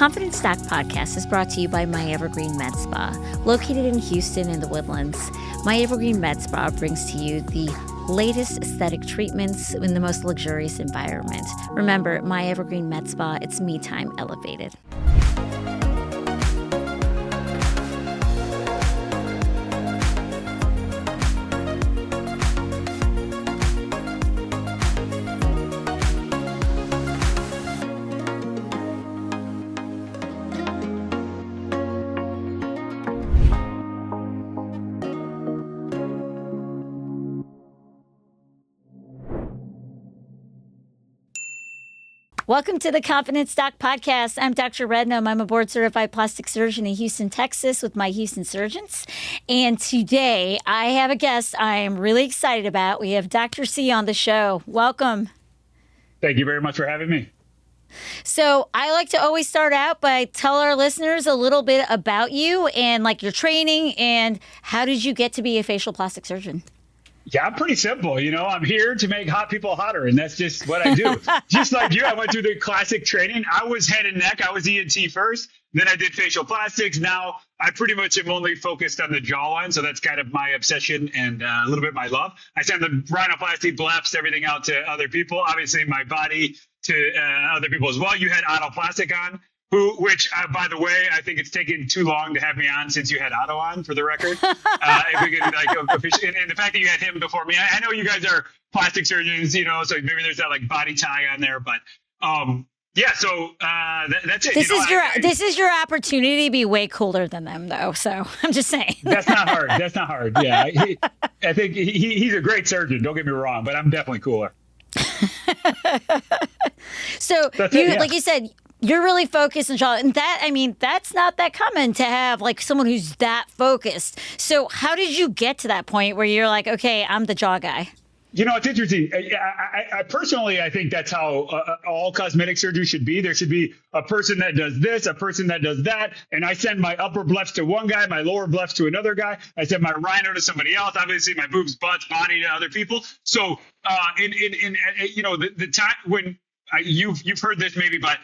Confident Stock Podcast is brought to you by My Evergreen Med Spa. Located in Houston in the Woodlands, My Evergreen Med Spa brings to you the latest aesthetic treatments in the most luxurious environment. Remember, My Evergreen Med Spa, it's me time elevated. Welcome to the Confident Stock Podcast. I'm Dr. Rednam. I'm a board-certified plastic surgeon in Houston, Texas with my Houston surgeons. And today I have a guest I am really excited about. We have Dr. C on the show. Welcome. Thank you very much for having me. So I like to always start out by tell our listeners a little bit about you and like your training and how did you get to be a facial plastic surgeon? Yeah, I'm pretty simple. I'm here to make hot people hotter, and that's just what I do. Just like you, I went through the classic training. I was head and neck. I was ENT first. Then I did facial plastics. Now I pretty much am only focused on the jawline. So that's kind of my obsession and a little bit my love. I send the rhinoplasty, bleps, everything out to other people. Obviously, my body to other people as well. You had autoplastic on. Which, by the way, I think it's taken too long to have me on since you had Otto on, for the record. If we could, and the fact that you had him before me, I know you guys are plastic surgeons, so maybe there's that like body tie on there, but yeah. So that's it. This is your opportunity to be way cooler than them, though. So I'm just saying. That's not hard. That's not hard. Yeah, I think he's a great surgeon. Don't get me wrong, but I'm definitely cooler. So like you said. You're really focused on jaw, and that's not that common to have like someone who's that focused. So how did you get to that point where you're like, okay, I'm the jaw guy? It's interesting. I personally, I think that's how all cosmetic surgery should be. There should be a person that does this, a person that does that. And I send my upper blephs to one guy, my lower blephs to another guy. I send my rhino to somebody else. Obviously, my boobs, butts, body to other people. So the time when you've heard this maybe, but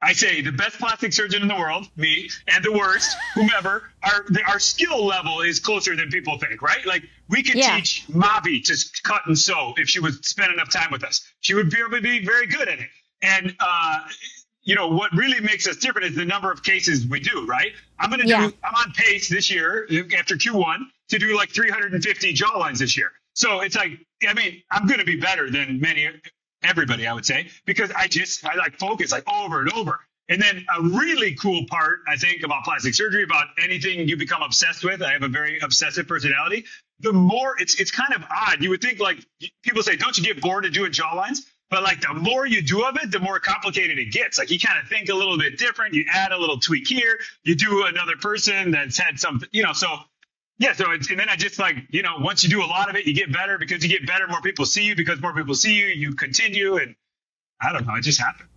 I say the best plastic surgeon in the world, me, and the worst, whomever, our skill level is closer than people think, right? Like we could teach Mavi to cut and sew if she would spend enough time with us. She would probably be very good at it. And, what really makes us different is the number of cases we do, right? I'm on pace this year after Q1 to do like 350 jawlines this year. So it's like, I'm going to be better than everybody, I would say, because I like focus like over and over. And then a really cool part, I think, about plastic surgery, about anything you become obsessed with. I have a very obsessive personality. The more it's kind of odd. You would think like people say, don't you get bored of doing jawlines? But like the more you do of it, the more complicated it gets. Like you kind of think a little bit different. You add a little tweak here. You do another person that's had something, so. Yeah. So and then I just like, once you do a lot of it, you get better because you get better. More people see you because more people see you, you continue. And I don't know, it just happened.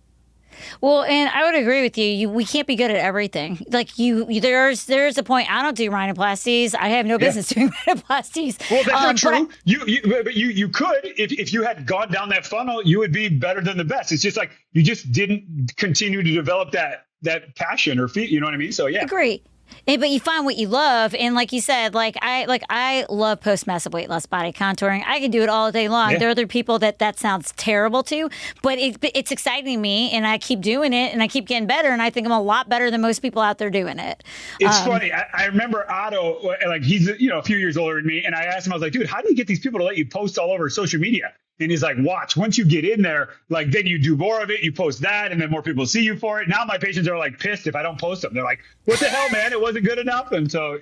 Well, and I would agree with you. We can't be good at everything. Like there's a point. I don't do rhinoplasties. I have no business doing rhinoplasties. Well, that's not true. You could, if you had gone down that funnel, you would be better than the best. It's just like, you just didn't continue to develop that passion or feat. You know what I mean? So yeah. Agree. But you find what you love, and like you said, I love post-massive weight loss body contouring. I can do it all day long. Yeah. There are other people that sounds terrible to, but it's exciting to me, and I keep doing it, and I keep getting better, and I think I'm a lot better than most people out there doing it. It's funny. I remember Otto, like he's a few years older than me, and I asked him, I was like, dude, how do you get these people to let you post all over social media? And he's like, watch, once you get in there, like then you do more of it, you post that, and then more people see you for it. Now my patients are like pissed if I don't post them. They're like, what the hell, man? It wasn't good enough. And so,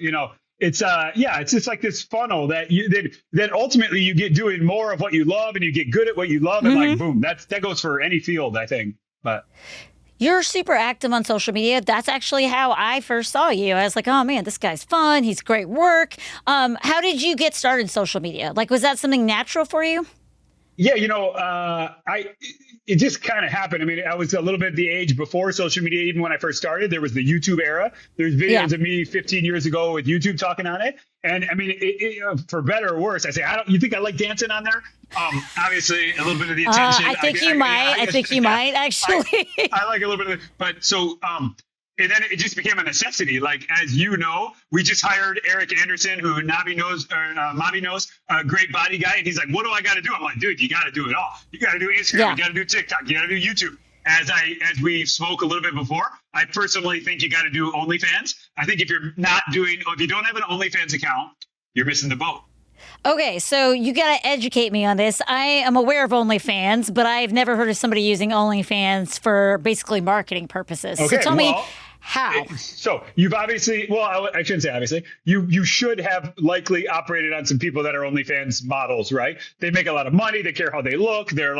it's it's just like this funnel that ultimately you get doing more of what you love and you get good at what you love. And like, boom, that goes for any field, I think. But you're super active on social media. That's actually how I first saw you. I was like, oh man, this guy's fun. He's great work. How did you get started in social media? Like, was that something natural for you? Yeah, it just kind of happened. I mean, I was a little bit the age before social media. Even when I first started, there was the YouTube era. There's Yeah. videos of me 15 years ago with YouTube talking on it. And I mean, for better or worse, I say, you think I like dancing on there? Obviously a little bit of the attention. I think you might. I think you might actually. I like a little bit of it, but so, and then it just became a necessity. Like, as you know, we just hired Eric Anderson, who Navi knows, or Mavi knows, a great body guy. And he's like, what do I got to do? I'm like, dude, you got to do it all. You got to do Instagram. Yeah. You got to do TikTok. You got to do YouTube. As we spoke a little bit before, I personally think you got to do OnlyFans. I think if you don't have an OnlyFans account, you're missing the boat. Okay, so you got to educate me on this. I am aware of OnlyFans, but I've never heard of somebody using OnlyFans for basically marketing purposes. Okay, so tell me how. So you've obviously, well, I shouldn't say obviously, you should have likely operated on some people that are OnlyFans models, right? They make a lot of money. They care how they look. They're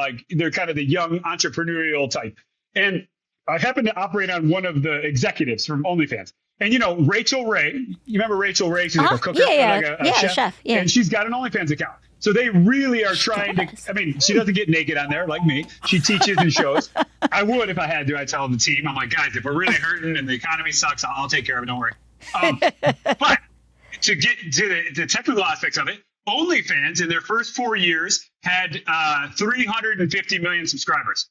kind of the young entrepreneurial type. And I happen to operate on one of the executives from OnlyFans. And, Rachel Ray, you remember Rachel Ray? She's like a cooker, yeah, like a chef. Yeah. And she's got an OnlyFans account. So they really are trying to, I mean, she doesn't get naked on there like me. She teaches and shows. I would if I had to. I tell the team, I'm like, guys, if we're really hurting and the economy sucks, I'll take care of it. Don't worry. But to get to the technical aspects of it, OnlyFans in their first 4 years had 350 million subscribers.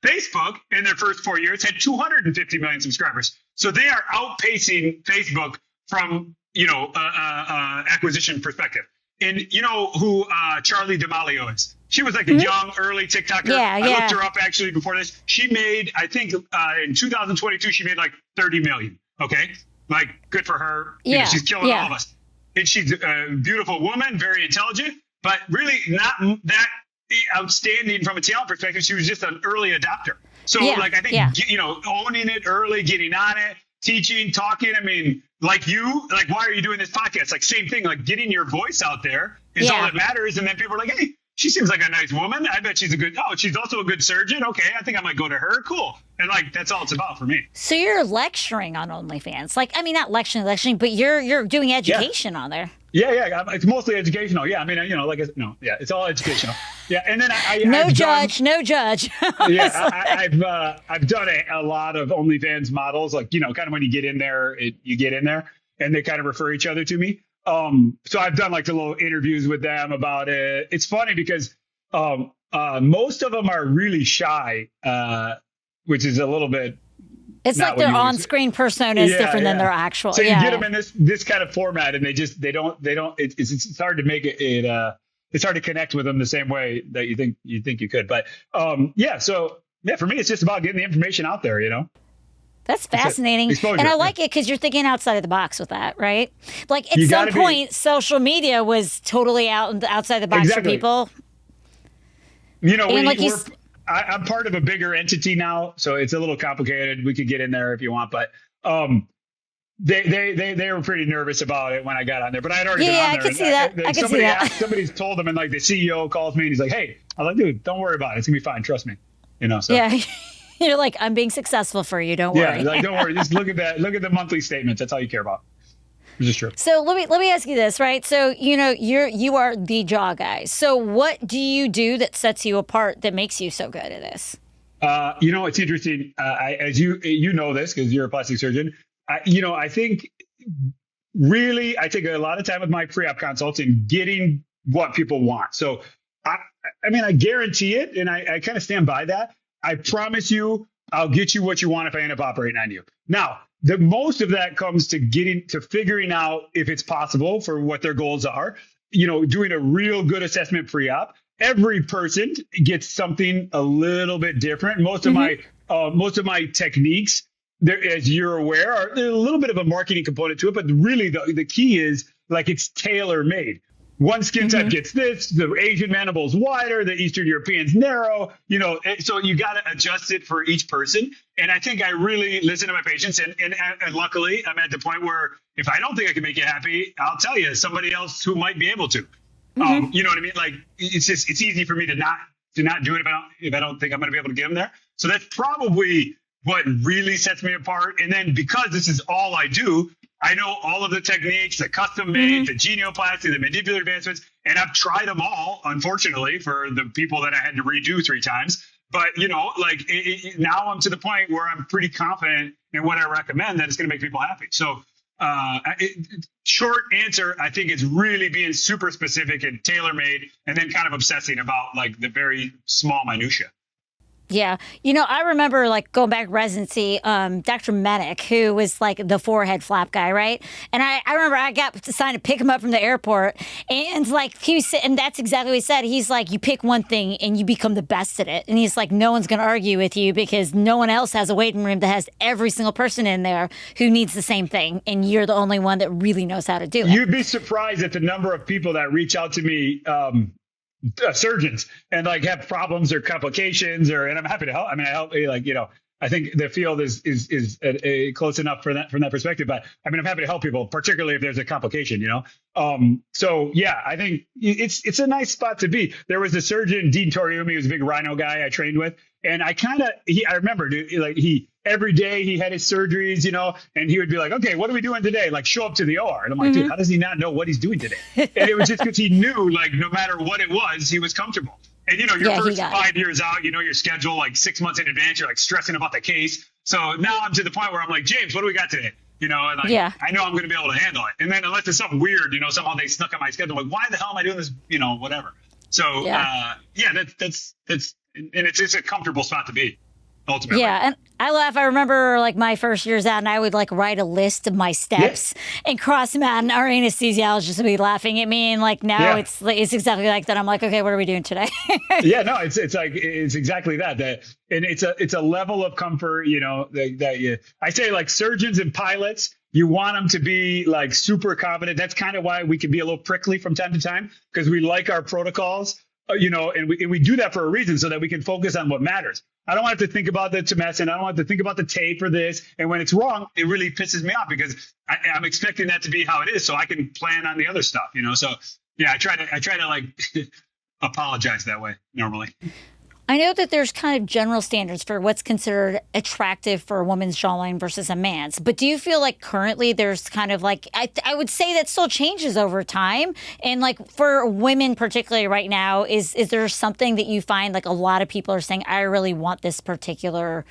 Facebook in their first 4 years had 250 million subscribers. So they are outpacing Facebook from, acquisition perspective. And you know who Charlie D'Amelio is? She was like a young, early TikToker. Yeah, I looked her up actually before this. She made, I think in 2022, she made like 30 million. Okay. Like, good for her. She's killing all of us. And she's a beautiful woman, very intelligent, but really not that outstanding from a talent perspective. She was just an early adopter. So I think, owning it early, getting on it, teaching, talking. I mean, why are you doing this podcast? Like, same thing, like getting your voice out there is all that matters. And then people are like, hey, she seems like a nice woman. I bet she's she's also a good surgeon. Okay. I think I might go to her. Cool. And that's all it's about for me. So you're lecturing on OnlyFans. Not lecturing, but you're doing education on there. Yeah. It's mostly educational. Yeah. I mean, it's all educational. Yeah. And then no judge. Yeah. I've done a lot of OnlyFans models, kind of when you get in there, and they kind of refer each other to me. So I've done the little interviews with them about it. It's funny because, most of them are really shy, whiwhich is a little bit. It's like their on-screen persona is different than their actual. So you get them in this kind of format, and they don't. It's hard to make it. It's hard to connect with them the same way that you think you could. But So for me, it's just about getting the information out there. That's fascinating. And I like it because you're thinking outside of the box with that, right? Like, at some point, social media was totally outside the box for people. I'm part of a bigger entity now, so it's a little complicated. We could get in there if you want, but they were pretty nervous about it when I got on there. But I'd already been on there. I could see that. I could see that. Somebody's told them, and the CEO calls me and he's like, "Hey," I'm like, "Dude, don't worry about it. It's gonna be fine. Trust me." So. Yeah. You're like, I'm being successful for you. Don't worry. Yeah, don't worry. Just look at that. Look at the monthly statements. That's all you care about. Which is true. So let me ask you this, right? So you are the jaw guy. So what do you do that sets you apart, that makes you so good at this? It's interesting. As you know this because you're a plastic surgeon. I think really I take a lot of time with my pre-op consults in getting what people want. So I guarantee it, and I kind of stand by that. I promise you, I'll get you what you want if I end up operating on you. Now, the most of that comes to figuring out if it's possible for what their goals are. Doing a real good assessment pre-op. Every person gets something a little bit different. Most of my techniques, as you're aware, are a little bit of a marketing component to it. But really, the key is it's tailor made. One skin type gets this, the Asian mandibles wider, the Eastern Europeans narrow, so you got to adjust it for each person. And I think I really listen to my patients. And luckily, I'm at the point where if I don't think I can make you happy, I'll tell you somebody else who might be able to. You know what I mean? It's easy for me to not do it if I don't think I'm going to be able to get them there. So that's probably what really sets me apart. And then because this is all I do, I know all of the techniques, the custom made, the genioplasty, the mandibular advancements, And I've tried them all, unfortunately, for the people that I had to redo 3 times. But, like now I'm to the point where I'm pretty confident in what I recommend that it's going to make people happy. So short answer, I think it's really being super specific and tailor-made, and then kind of obsessing about like the very small minutia. Yeah. I remember like going back residency, Dr. Menick, who was like the forehead flap guy, right? And I remember I got assigned to pick him up from the airport, and like he said, and that's exactly what he said. He's like, you pick one thing and you become the best at it. And he's like, no one's going to argue with you because no one else has a waiting room that has every single person in there who needs the same thing. And you're the only one that really knows how to do it. You'd be surprised at the number of people that reach out to me, surgeons, and like have problems or complications, and I'm happy to help. I mean, I help, I think the field is close enough from that perspective, but I mean, I'm happy to help people, particularly if there's a complication, So yeah, I think it's a nice spot to be. There was a surgeon, Dean Toriumi, who was a big rhino guy I trained with. And I remember, dude, like every day he had his surgeries, and he would be like, okay, what are we doing today? Like show up to the OR. And I'm like, dude, how does he not know what he's doing today? And it was just because he knew, like, no matter what it was, he was comfortable. And, your first 5 years out, your schedule, like 6 months in advance, you're like stressing about the case. So now I'm to the point where I'm like, James, what do we got today? And like, I know I'm going to be able to handle it. And then unless it's something weird, somehow they snuck on my schedule. I'm like, why the hell am I doing this? Whatever. So, that's and it's a comfortable spot to be, ultimately. Yeah, and I laugh. I remember like my first years out, and I would like write a list of my steps and cross them out, and our anesthesiologist would be laughing at me. And like now it's exactly like that. I'm like, okay, what are we doing today? It's exactly that. And it's a level of comfort, I say, like, surgeons and pilots, you want them to be like super confident. That's kind of why we can be a little prickly from time to time, because we like our protocols. And we do that for a reason, so that we can focus on what matters. I don't want to think about the tumescent. I don't want to think about the tape or this. And when it's wrong, it really pisses me off, because I'm expecting that to be how it is, so I can plan on the other stuff. So yeah, I try to like apologize that way normally. I know that there's kind of general standards for what's considered attractive for a woman's jawline versus a man's. But do you feel like currently there's kind of like, I would say that still changes over time. And like for women particularly right now, is there something that you find like a lot of people are saying, I really want this particular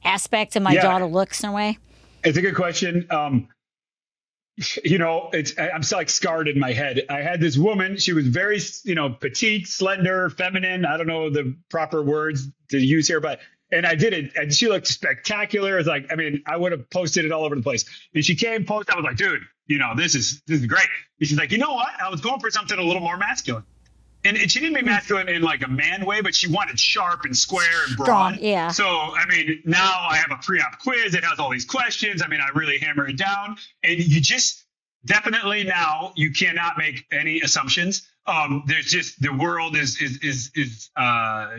aspect of my jaw to look some way? It's a good question. I'm so like scarred in my head. I had this woman, she was very, petite, slender, feminine. I don't know the proper words to use here, and I did it, and she looked spectacular. It's like, I mean, I would have posted it all over the place. And she came post, I was like, dude, this is great. And she's like, you know what? I was going for something a little more masculine. And she didn't mean masculine in like a man way, but she wanted sharp and square and broad. Yeah. So, I mean, now I have a pre-op quiz. It has all these questions. I mean, I really hammer it down. And you just definitely now you cannot make any assumptions. There's just, the world is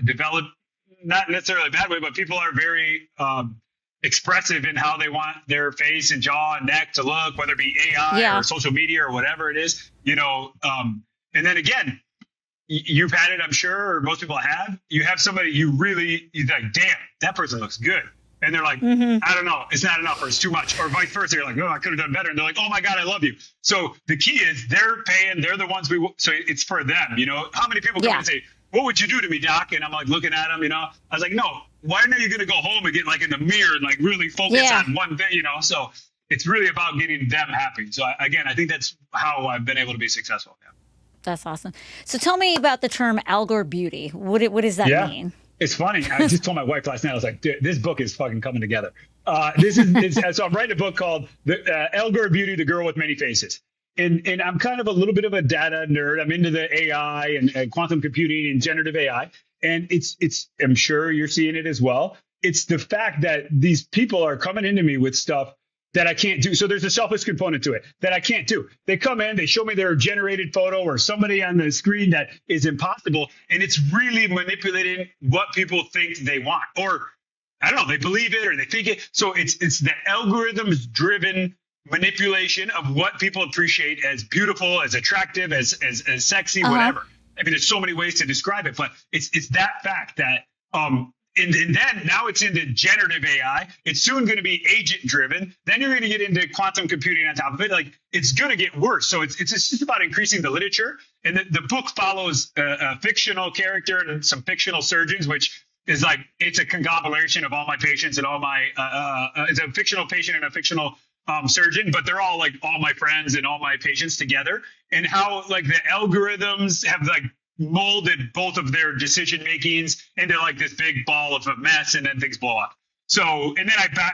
developed, not necessarily a bad way, but people are very expressive in how they want their face and jaw and neck to look, whether it be AI or social media or whatever it is, and then again, you've had it, I'm sure, or most people have. You have somebody you're like, damn, that person looks good. And they're like, I don't know, it's not enough, or it's too much, or vice versa. You're like, oh, I could have done better. And they're like, oh my God, I love you. So the key is they're paying, they're the ones so it's for them. How many people come and say, what would you do to me, doc? And I'm like looking at them, I was like, no, why aren't you going to go home and get like in the mirror and like really focus on one thing, So it's really about getting them happy. So I think that's how I've been able to be successful. Yeah. That's awesome. So tell me about the term algor beauty. What does that mean? It's funny. I just told my wife last night, I was like, dude, this book is fucking coming together. So I'm writing a book called Algor Beauty, The Girl with Many Faces. And I'm kind of a little bit of a data nerd. I'm into the AI and quantum computing and generative AI. And it's I'm sure you're seeing it as well. It's the fact that these people are coming into me with stuff that I can't do. So there's a selfish component to it that I can't do. They come in, they show me their generated photo or somebody on the screen that is impossible. And it's really manipulating what people think they want. Or I don't know, they believe it or they think it. So it's the algorithms driven manipulation of what people appreciate as beautiful, as attractive, as sexy, whatever. I mean, there's so many ways to describe it, but it's that fact that and then now it's into generative AI. It's soon going to be agent driven. Then you're going to get into quantum computing on top of it. Like it's going to get worse. So it's just about increasing the literature. And the book follows a fictional character and some fictional surgeons, which is like, it's a conglomeration of all my patients and all my, it's a fictional patient and a fictional surgeon, but they're all like all my friends and all my patients together, and how like the algorithms have like molded both of their decision makings into like this big ball of a mess, and then things blow up. So, and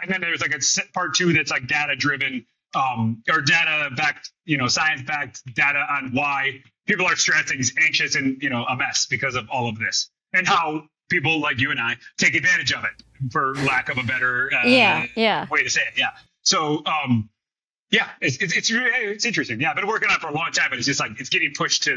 then there's like a part 2 that's like data driven, or data backed, science backed data on why people are stressed and anxious and, a mess because of all of this, and how people like you and I take advantage of it, for lack of a better way to say it. Yeah. So, it's interesting. Yeah. I've been working on it for a long time, but it's just like, it's getting pushed to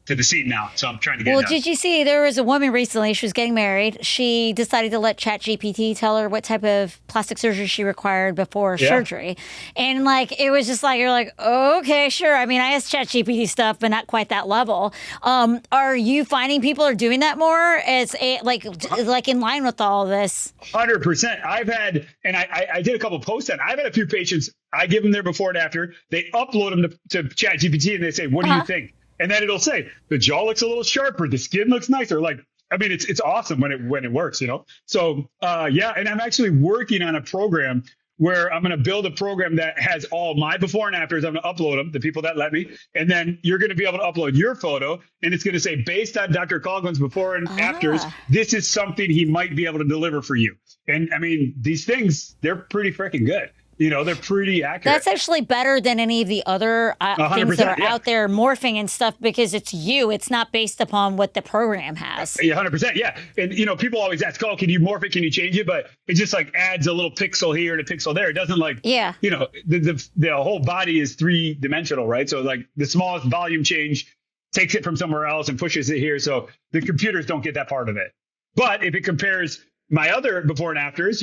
the scene now. So I'm trying to get it done. Did you see there was a woman recently, she was getting married. She decided to let ChatGPT tell her what type of plastic surgery she required before surgery. And like, it was just like, you're like, okay, sure. I mean, I asked ChatGPT stuff, but not quite that level. Are you finding people are doing that more as like in line with all of this? 100%. I've had, and I did a couple posts on, I've had a few patients, I give them their before and after, they upload them to ChatGPT and they say, what do you think? And then it'll say the jaw looks a little sharper, the skin looks nicer. Like, I mean, it's awesome when it works, So and I'm actually working on a program where I'm going to build a program that has all my before and afters. I'm going to upload them, the people that let me, and then you're going to be able to upload your photo, and it's going to say, based on Dr. Coughlin's before and afters, this is something he might be able to deliver for you. And I mean, these things, they're pretty freaking good. They're pretty accurate. That's actually better than any of the other things that are out there morphing and stuff, because it's you. It's not based upon what the program has. 100%. Yeah. And, people always ask, oh, can you morph it? Can you change it? But it just like adds a little pixel here and a pixel there. It doesn't like, the whole body is 3-dimensional, right? So like the smallest volume change takes it from somewhere else and pushes it here. So the computers don't get that part of it. But if it compares my other before and afters,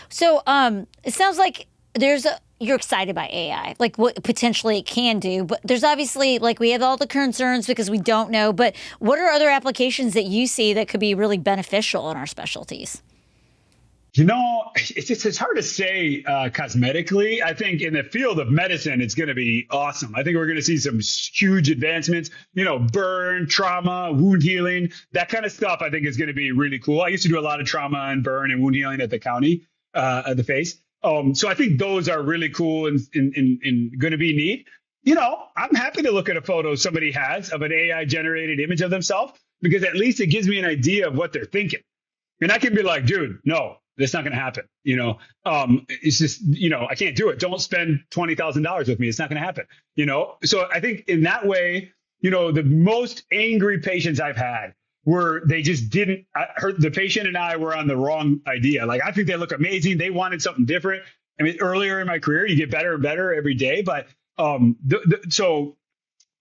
So it sounds like you're excited by AI, like what potentially it can do, but there's obviously like we have all the concerns because we don't know, but what are other applications that you see that could be really beneficial in our specialties? It's hard to say cosmetically. I think in the field of medicine, it's going to be awesome. I think we're going to see some huge advancements, burn, trauma, wound healing, that kind of stuff I think is going to be really cool. I used to do a lot of trauma and burn and wound healing at the county. Of the face. So I think those are really cool and going to be neat. I'm happy to look at a photo somebody has of an AI generated image of themselves, because at least it gives me an idea of what they're thinking. And I can be like, dude, no, that's not going to happen. It's just, I can't do it. Don't spend $20,000 with me. It's not going to happen. So I think in that way, the most angry patients I've had they just didn't, the patient and I were on the wrong idea. Like, I think they look amazing. They wanted something different. I mean, earlier in my career, you get better and better every day. But so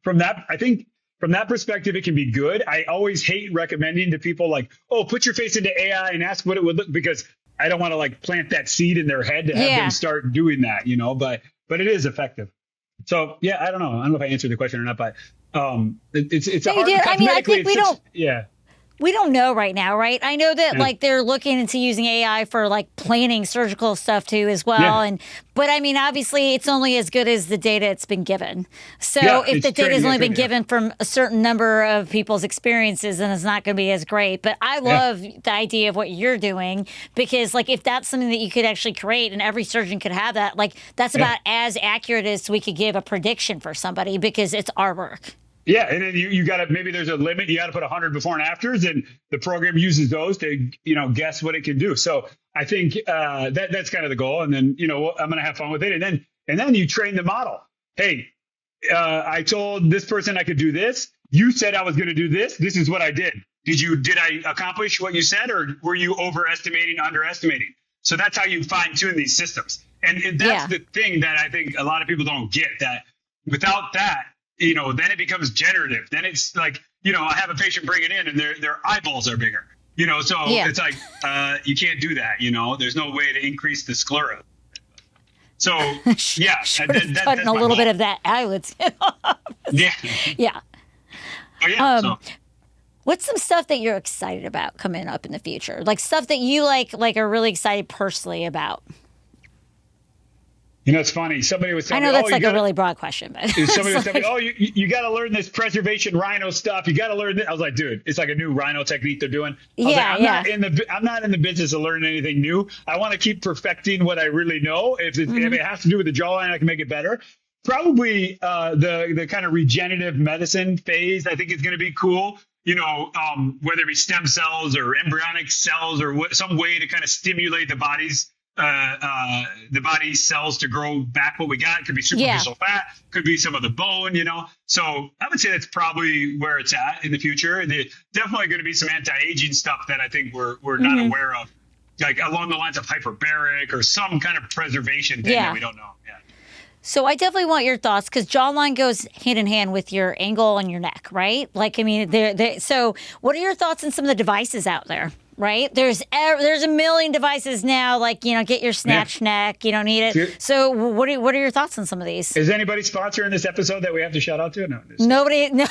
from that, I think from that perspective, it can be good. I always hate recommending to people like, oh, put your face into AI and ask what it would look, because I don't want to like plant that seed in their head to have them start doing that, but it is effective. So, yeah, I don't know. I don't know if I answered the question or not, but it's a hard, I mean, I think we don't know right now, right? I know that like they're looking into using AI for like planning surgical stuff too as well. Yeah. But I mean, obviously it's only as good as the data it's been given. So if the data has only been given from a certain number of people's experiences, then it's not going to be as great. But I love the idea of what you're doing, because like if that's something that you could actually create and every surgeon could have that, like that's about as accurate as we could give a prediction for somebody, because it's our work. Yeah, and then you got to, maybe there's a limit. You got to put 100 before and afters, and the program uses those to, guess what it can do. So I think that's kind of the goal. And then, I'm going to have fun with it. And then you train the model. Hey, I told this person I could do this. You said I was going to do this. This is what I did. Did I accomplish what you said, or were you overestimating, underestimating? So that's how you fine tune these systems. And that's the thing that I think a lot of people don't get, that without that, then it becomes generative. Then it's like, I have a patient bring it in and their eyeballs are bigger, so it's like, you can't do that. There's no way to increase the sclera. So yeah, cutting a little bit of that eyelids. Yeah. Yeah. Oh, yeah. What's some stuff that you're excited about coming up in the future? Like stuff that you are really excited personally about? You know, it's funny. Somebody was telling I know me, that's like a really broad question, but somebody was telling me, oh, you got to learn this preservation rhino stuff. You got to learn this. I was like, dude, it's like a new rhino technique they're doing. I'm not in the business of learning anything new. I want to keep perfecting what I really know. If it has to do with the jawline, I can make it better. Probably the kind of regenerative medicine phase, I think is going to be cool. You know, whether it be stem cells or embryonic cells or some way to kind of stimulate the body's cells to grow back what we got. It could be superficial fat, could be some of the bone, you know. So I would say that's probably where it's at in the future. There's definitely going to be some anti-aging stuff that I think we're not aware of, like along the lines of hyperbaric or some kind of preservation thing that we don't know. Yeah. So I definitely want your thoughts, because jawline goes hand in hand with your angle on your neck, right? Like, I mean, so what are your thoughts on some of the devices out there? Right? There's a million devices now, like, you know, get your snatch neck. You don't need it. So what are your thoughts on some of these? Is anybody sponsoring this episode that we have to shout out to? No. Nobody. No.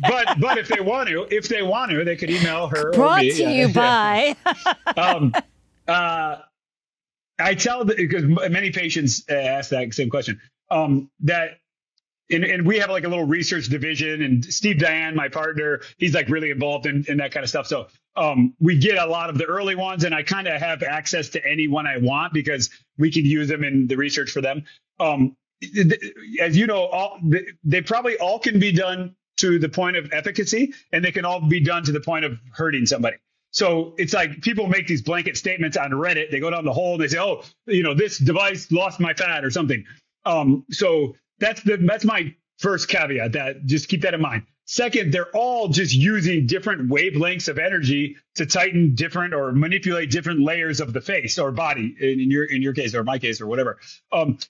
But if they want to, they could email her. Brought or me. to you by. I tell because many patients ask that same question. That. And we have like a little research division, and Steve Diane, my partner, he's like really involved in that kind of stuff. So we get a lot of the early ones, and I kind of have access to any one I want because we can use them in the research for them. As you know, they probably all can be done to the point of efficacy, and they can all be done to the point of hurting somebody. So it's like people make these blanket statements on Reddit. They go down the hole and they say, oh, you know, this device lost my fat or something. So that's my first caveat. That just keep that in mind. Second, they're all just using different wavelengths of energy to tighten different or manipulate different layers of the face or body in your case or my case or whatever.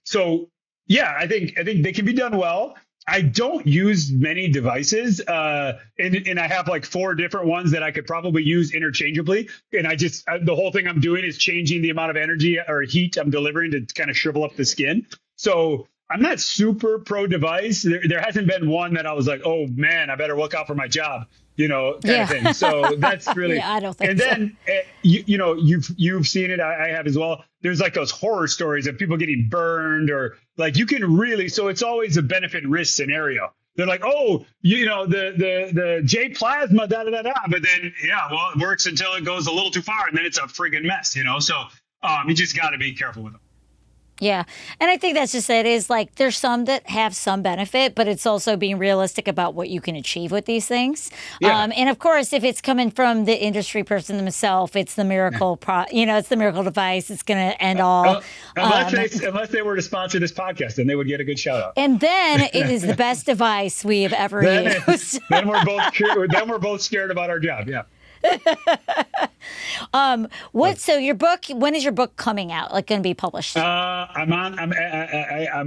So yeah, I think they can be done well. I don't use many devices, and I have like 4 different ones that I could probably use interchangeably. And the whole thing I'm doing is changing the amount of energy or heat I'm delivering to kind of shrivel up the skin. So I'm not super pro device. There hasn't been one that I was like, oh man, I better look out for my job, you know, kind of thing. So that's really, I don't think and so. then, you know, you've seen it. I have as well. There's like those horror stories of people getting burned or like you can really, so it's always a benefit risk scenario. They're like, oh, you know, the J plasma, da, da, da, da. But then, well, it works until it goes a little too far and then it's a friggin' mess, you know? So you just got to be careful with them. Yeah. And I think that's just it, is like there's some that have some benefit, but it's also being realistic about what you can achieve with these things. Yeah. And of course, if it's coming from the industry person themselves, it's the miracle, it's the miracle device. It's going to end all. Unless they were to sponsor this podcast, then they would get a good shout out. And then it is the best device we have ever used. Then we're both scared about our job. Yeah. So your book, when is your book coming out? Like going to be published? I'm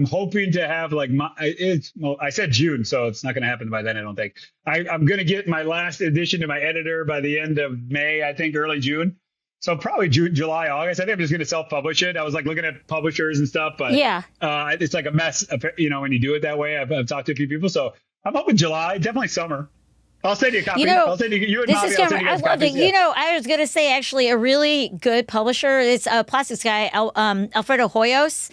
hoping to have like I said June, so it's not going to happen by then. I don't think I'm going to get my last edition to my editor by the end of May, I think early June. So probably June, July, August. I think I'm just going to self-publish it. I was like looking at publishers and stuff, but it's like a mess, you know, when you do it that way. I've talked to a few people, so I'm hoping July, definulfly summer. I'll send you a copy. I'll send you and Bobby. I'll send you guys copies. You know, I was going to say actually a really good publisher. It's a plastics guy, Alfredo Hoyos.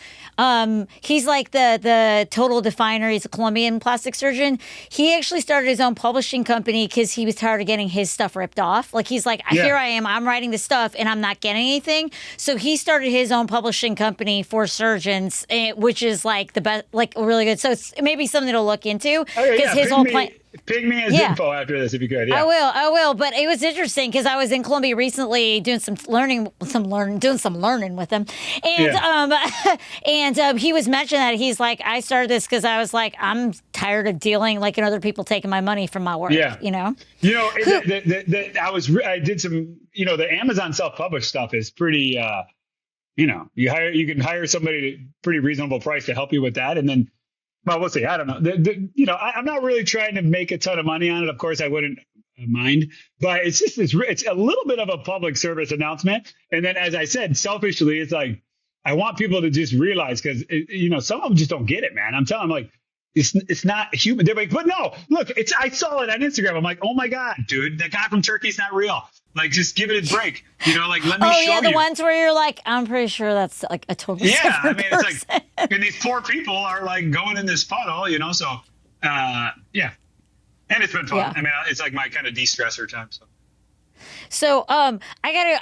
He's like the total definer. He's a Colombian plastic surgeon. He actually started his own publishing company because he was tired of getting his stuff ripped off. Like he's like, here I am, I'm writing this stuff and I'm not getting anything. So he started his own publishing company for surgeons, which is like the best, like really good. So it's maybe something to look into because his whole plan. Ping me his info after this if you could. Yeah. I will. But it was interesting because I was in Colombia recently doing some learning with him, and he was mentioning that he's like, I started this because I was like, I'm tired of dealing like in other people taking my money from my work. Yeah. You know. I did some. You know, the Amazon self-published stuff is pretty. You know, you can hire somebody at a pretty reasonable price to help you with that, and then. Well, we'll see. I don't know. You know, I'm not really trying to make a ton of money on it. Of course, I wouldn't mind, but it's just it's a little bit of a public service announcement. And then, as I said, selfishly, it's like I want people to just realize because you know some of them just don't get it, man. I'm telling them like it's not human. They're like, but no, look, I saw it on Instagram. I'm like, oh my God, dude, that guy from Turkey's not real. Like, just give it a break. Like, let me show you. Oh, yeah, the ones where you're like, I'm pretty sure that's like a totally different person. It's like, and these poor people are like going in this funnel, so, yeah. And it's been fun. Yeah. I mean, it's like my kind of de-stressor time, so. So I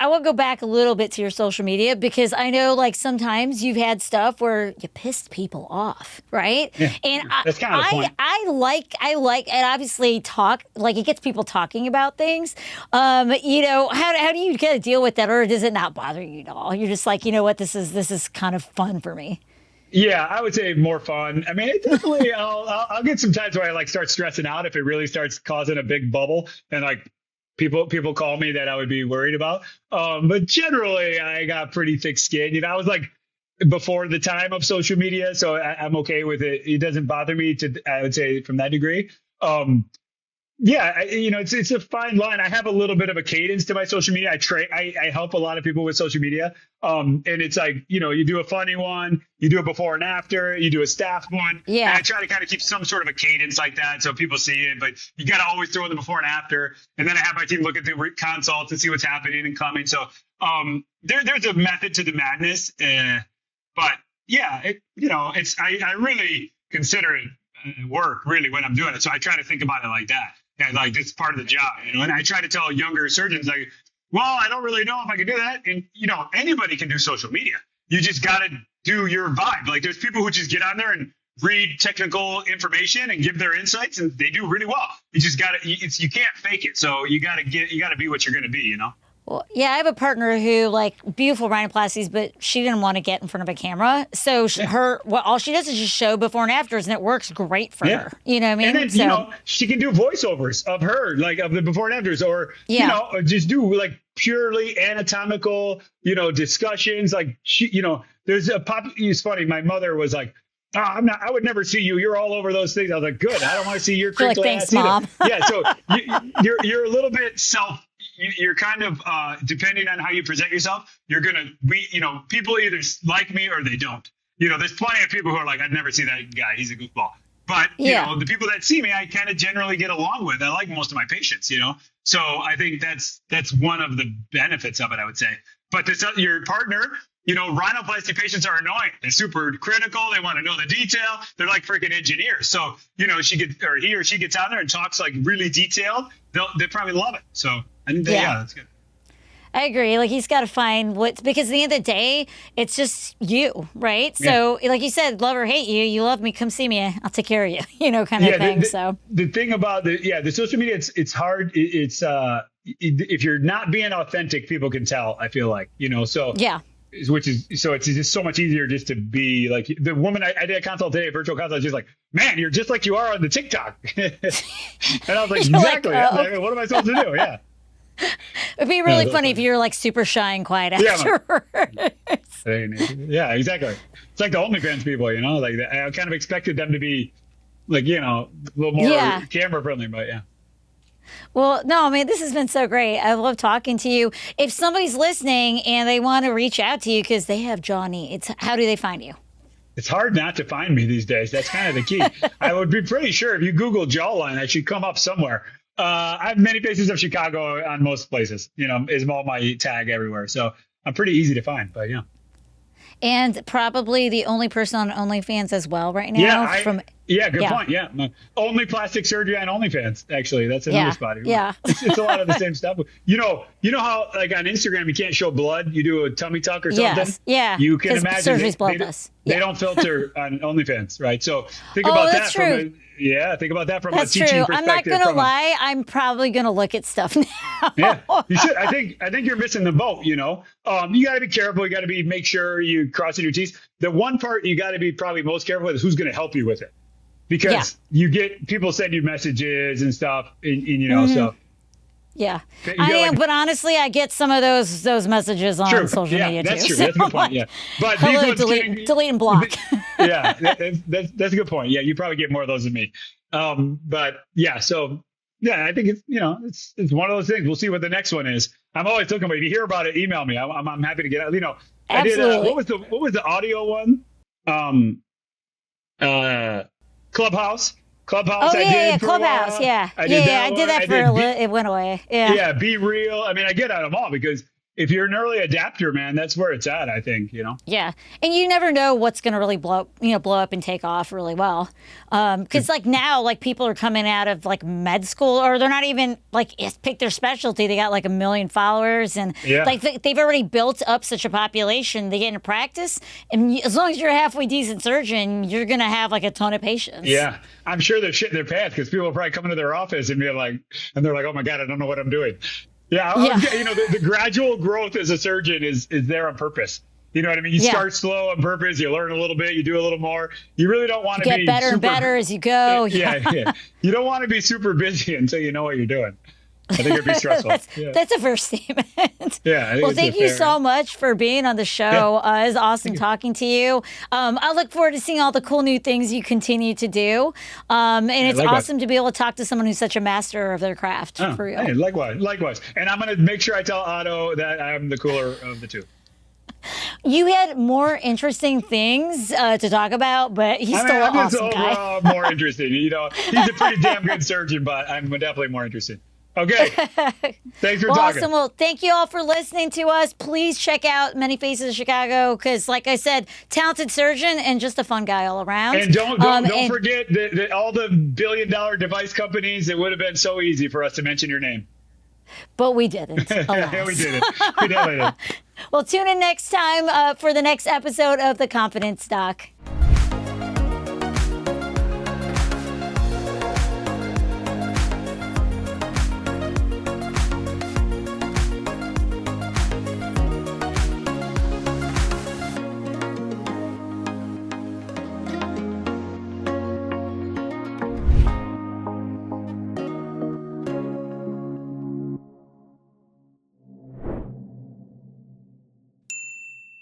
want to go back a little bit to your social media, because I know like sometimes you've had stuff where you pissed people off, right? Yeah, and that's kind of the point. I like, and obviously it gets people talking about things. How do you kind of deal with that, or does it not bother you at all? You're just like, you know what, this is kind of fun for me. Yeah, I would say more fun. I mean, it definitely, I'll get some times where I like start stressing out if it really starts causing a big bubble, and like, people call me that I would be worried about. But generally, I got pretty thick skin. I was like before the time of social media, so I'm okay with it. It doesn't bother me I would say, from that degree. Yeah, it's a fine line. I have a little bit of a cadence to my social media. I help a lot of people with social media. And it's like, you do a funny one, you do a before and after, you do a staff one. Yeah. And I try to kind of keep some sort of a cadence like that so people see it, but you got to always throw in the before and after. And then I have my team look at the consults and see what's happening and coming. So there's a method to the madness. But yeah, I really consider it work really when I'm doing it. So I try to think about it like that. And like, it's part of the job, and I try to tell younger surgeons, like, well, I don't really know if I can do that. And, anybody can do social media. You just got to do your vibe. Like, there's people who just get on there and read technical information and give their insights, and they do really well. You just got to, you can't fake it. So you got to be what you're going to be, Well, yeah, I have a partner who like beautiful rhinoplasties, but she didn't want to get in front of a camera. So all she does is just show before and afters, and it works great for her. You know what I mean? And then, she can do voiceovers of her, like of the before and afters, or, or just do like purely anatomical, discussions. Like there's it's funny. My mother was like, oh, I would never see you. You're all over those things. I was like, good. I don't want to see your crinkly thanks, ass either. Mom. Yeah. So you're a little bit you're kind of, depending on how you present yourself, you're going to people either like me or they don't. There's plenty of people who are like, I'd never see that guy. He's a goofball. But, the people that see me, I kind of generally get along with. I like most of my patients, So I think that's one of the benefits of it, I would say. But your partner, rhinoplasty patients are annoying. They're super critical. They want to know the detail. They're like freaking engineers. So, he or she gets out there and talks like really detailed. They probably love it. So I think that's good. I agree. Like, he's got to find because at the end of the day, it's just you, right? So, like you said, love or hate you, you love me, come see me, I'll take care of you, kind of thing. The thing about the social media, it's hard. It's if you're not being authentic, people can tell. I feel like, so yeah. It's just so much easier just to be like the woman I did a consult today, a virtual consult. She's like, man, you're just like you are on the TikTok. And I was like, exactly. Like, what am I supposed to do? Yeah. It'd be really funny if you're like super shy and quiet afterwards. Yeah, exactly. It's like the OnlyFans people, like I kind of expected them to be like, a little more camera friendly, but yeah. Well, no, I mean, this has been so great. I love talking to you. If somebody's listening and they want to reach out to you because they have jaw needs, how do they find you? It's hard not to find me these days. That's kind of the key. I would be pretty sure if you Google Jawline, I should come up somewhere. I have many faces of Chicago on most places, is all my tag everywhere. So I'm pretty easy to find, but yeah. And probably the only person on OnlyFans as well right now. Good point. Yeah. Only plastic surgery on OnlyFans, actually. That's another spot. Yeah. It's a lot of the same stuff. You know how like on Instagram you can't show blood? You do a tummy tuck or something? Yes. Yeah. You can imagine surgery's bloodless. They don't filter on OnlyFans, right? So think about that. True. Think about that from that's a teaching true. perspective. I'm not going to lie. I'm probably going to look at stuff now. Yeah, you should. I think you're missing the boat, you got to be careful. You got to make sure you crossing your T's. The one part you got to be probably most careful with is who's going to help you with it. Because you get people send you messages and stuff, and so. Yeah, I am, but honestly, I get some of those messages on social media that's too. True. That's a good point. Yeah, but hello, delete and block. Yeah, that's a good point. Yeah, you probably get more of those than me. But yeah, so yeah, I think it's one of those things. We'll see what the next one is. I'm always looking. But if you hear about it, email me. I'm happy to get it. Absolutely. I did. What was the audio one? Clubhouse. Oh, I yeah, did for a Clubhouse. while. Yeah. I did Yeah, that I one. did that for a little. It went away. Yeah. Yeah, Be Real. I mean, I get out of them all because if you're an early adapter, man, that's where it's at, I think, you know? Yeah, and you never know what's going to really blow up and take off really well. Because like now, like people are coming out of like med school, or they're not even like pick their specialty. They got like 1 million followers, and Yeah. like they've already built up such a population. They get into practice, and as long as you're a halfway decent surgeon, you're going to have like a ton of patients. Yeah. I'm sure they're shitting their pants because people will probably come into their office and be like, and they're like, oh my God, I don't know what I'm doing. Yeah. You know, the gradual growth as a surgeon is there on purpose. You know what I mean? You start slow on purpose. You learn a little bit. You do a little more. You really don't want to get better and better as you go. Yeah. You don't want to be super busy until you know what you're doing. I think it'd be stressful. That's a fair statement. Yeah. Well, thank you so much for being on the show. It was awesome talking to you. I look forward to seeing all the cool new things you continue to do. And it's awesome to be able to talk to someone who's such a master of their craft. For real. Hey, likewise. And I'm going to make sure I tell Otto that I'm the cooler of the two. You had more interesting things to talk about, but he's still an awesome guy. Overall more interesting. You know, he's a pretty damn good surgeon, but I'm definitely more interested. Okay. Thanks for talking. Awesome. Well, thank you all for listening to us. Please check out Many Faces of Chicago because, like I said, talented surgeon and just a fun guy all around. And don't forget that all the billion-dollar device companies, it would have been so easy for us to mention your name. But we didn't. Yeah, we did it. We definitely did. Well, tune in next time for the next episode of The Confidence Doc.